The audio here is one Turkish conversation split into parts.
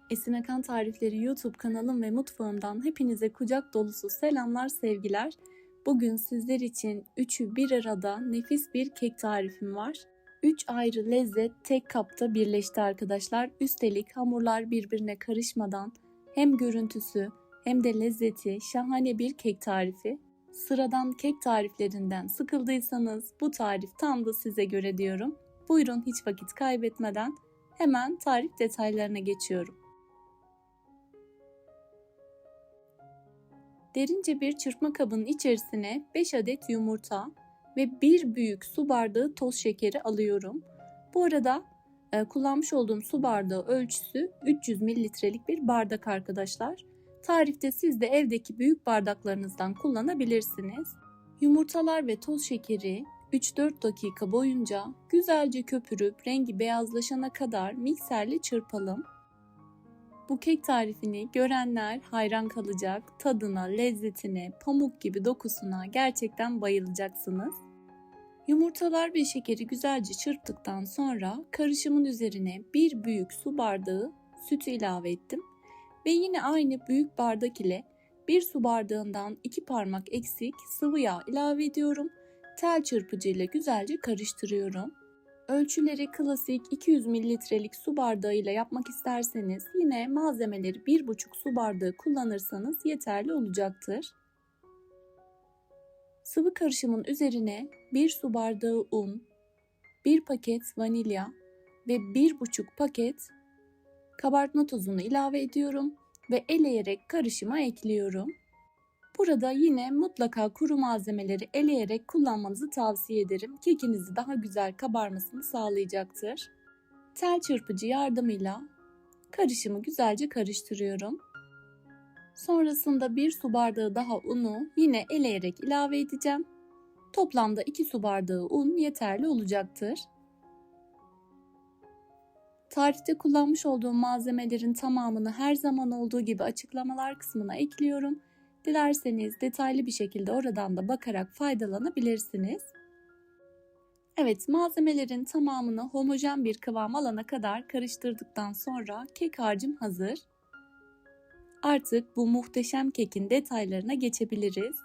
Esin Akan Tarifleri YouTube kanalım ve mutfağımdan hepinize kucak dolusu selamlar, sevgiler. Bugün sizler için üçü bir arada nefis bir kek tarifim var. 3 ayrı lezzet tek kapta birleşti arkadaşlar. Üstelik hamurlar birbirine karışmadan hem görüntüsü hem de lezzeti şahane bir kek tarifi. Sıradan kek tariflerinden sıkıldıysanız bu tarif tam da size göre diyorum. Buyurun hiç vakit kaybetmeden hemen tarif detaylarına geçiyorum. Derince bir çırpma kabının içerisine 5 adet yumurta ve 1 büyük su bardağı toz şekeri alıyorum. Bu arada kullanmış olduğum su bardağı ölçüsü 300 mililitrelik bir bardak arkadaşlar. Tarifte siz de evdeki büyük bardaklarınızdan kullanabilirsiniz. Yumurtalar ve toz şekeri 3-4 dakika boyunca güzelce köpürüp rengi beyazlaşana kadar mikserle çırpalım. Bu kek tarifini görenler hayran kalacak, tadına, lezzetine, pamuk gibi dokusuna gerçekten bayılacaksınız. Yumurtalar ve şekeri güzelce çırptıktan sonra karışımın üzerine 1 büyük su bardağı sütü ilave ettim. Ve yine aynı büyük bardak ile 1 su bardağından 2 parmak eksik sıvı yağ ilave ediyorum. Tel çırpıcı ile güzelce karıştırıyorum. Ölçüleri klasik 200 mililitrelik su bardağıyla yapmak isterseniz yine malzemeleri 1,5 su bardağı kullanırsanız yeterli olacaktır. Sıvı karışımın üzerine 1 su bardağı un, 1 paket vanilya ve 1,5 paket kabartma tozunu ilave ediyorum ve eleyerek karışıma ekliyorum. Burada yine mutlaka kuru malzemeleri eleyerek kullanmanızı tavsiye ederim. Kekinizi daha güzel kabarmasını sağlayacaktır. Tel çırpıcı yardımıyla karışımı güzelce karıştırıyorum. Sonrasında 1 su bardağı daha unu yine eleyerek ilave edeceğim. Toplamda 2 su bardağı un yeterli olacaktır. Tarifte kullanmış olduğum malzemelerin tamamını her zaman olduğu gibi açıklamalar kısmına ekliyorum. Dilerseniz detaylı bir şekilde oradan da bakarak faydalanabilirsiniz. Evet, malzemelerin tamamını homojen bir kıvam alana kadar karıştırdıktan sonra kek harcım hazır. Artık bu muhteşem kekin detaylarına geçebiliriz.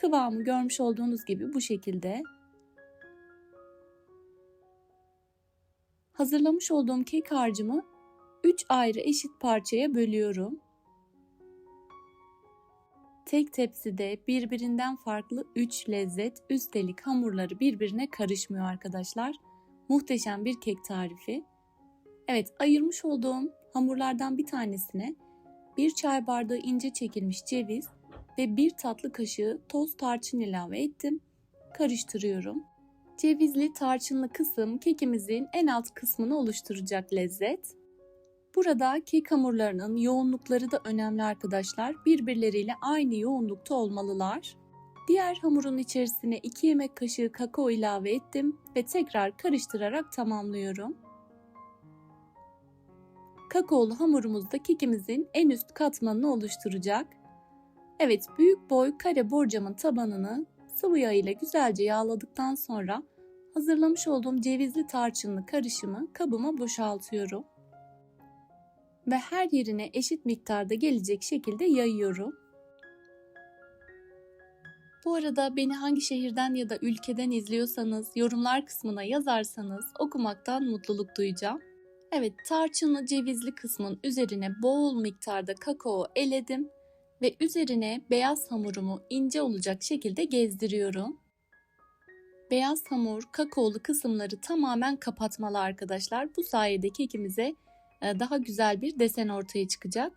Kıvamı görmüş olduğunuz gibi bu şekilde. Hazırlamış olduğum kek harcımı 3 ayrı eşit parçaya bölüyorum. Tek tepside birbirinden farklı 3 lezzet, üstelik hamurları birbirine karışmıyor arkadaşlar. Muhteşem bir kek tarifi. Evet, ayırmış olduğum hamurlardan bir tanesine 1 çay bardağı ince çekilmiş ceviz ve 1 tatlı kaşığı toz tarçın ilave ettim. Karıştırıyorum. Cevizli tarçınlı kısım kekimizin en alt kısmını oluşturacak lezzet. Burada kek hamurlarının yoğunlukları da önemli arkadaşlar. Birbirleriyle aynı yoğunlukta olmalılar. Diğer hamurun içerisine 2 yemek kaşığı kakao ilave ettim ve tekrar karıştırarak tamamlıyorum. Kakaolu hamurumuz da kekimizin en üst katmanını oluşturacak. Evet, büyük boy kare borcamın tabanını sıvı yağ ile güzelce yağladıktan sonra hazırlamış olduğum cevizli tarçınlı karışımı kabıma boşaltıyorum. Ve her yerine eşit miktarda gelecek şekilde yayıyorum. Bu arada beni hangi şehirden ya da ülkeden izliyorsanız yorumlar kısmına yazarsanız okumaktan mutluluk duyacağım. Evet, tarçınlı cevizli kısmın üzerine bol miktarda kakao eledim ve üzerine beyaz hamurumu ince olacak şekilde gezdiriyorum. Beyaz hamur kakaolu kısımları tamamen kapatmalı arkadaşlar. Bu sayede kekimize daha güzel bir desen ortaya çıkacak.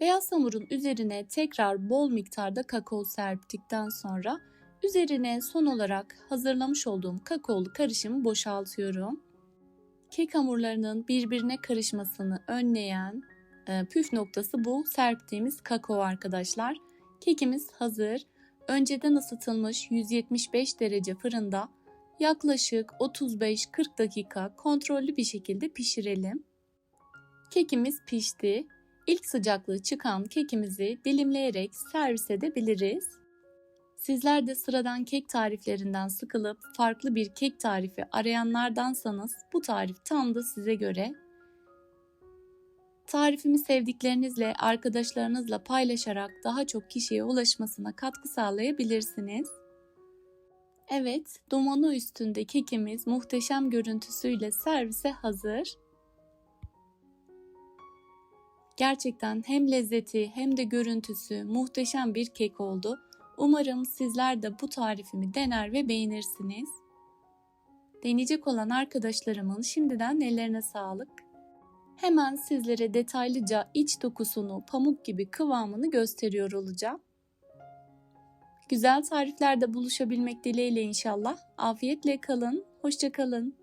Beyaz hamurun üzerine tekrar bol miktarda kakao serptikten sonra üzerine son olarak hazırlamış olduğum kakaolu karışımı boşaltıyorum. Kek hamurlarının birbirine karışmasını önleyen püf noktası bu serptiğimiz kakao arkadaşlar. Kekimiz hazır. Önceden ısıtılmış 175 derece fırında yaklaşık 35-40 dakika kontrollü bir şekilde pişirelim. Kekimiz pişti. İlk sıcaklığı çıkan kekimizi dilimleyerek servis edebiliriz. Sizler de sıradan kek tariflerinden sıkılıp farklı bir kek tarifi arayanlardansanız bu tarif tam da size göre. Tarifimi sevdiklerinizle, arkadaşlarınızla paylaşarak daha çok kişiye ulaşmasına katkı sağlayabilirsiniz. Evet, dumanı üstünde kekimiz muhteşem görüntüsüyle servise hazır. Gerçekten hem lezzeti hem de görüntüsü muhteşem bir kek oldu. Umarım sizler de bu tarifimi dener ve beğenirsiniz. Deneyecek olan arkadaşlarımın şimdiden ellerine sağlık. Hemen sizlere detaylıca iç dokusunu, pamuk gibi kıvamını gösteriyor olacağım. Güzel tariflerde buluşabilmek dileğiyle inşallah. Afiyetle kalın, hoşça kalın.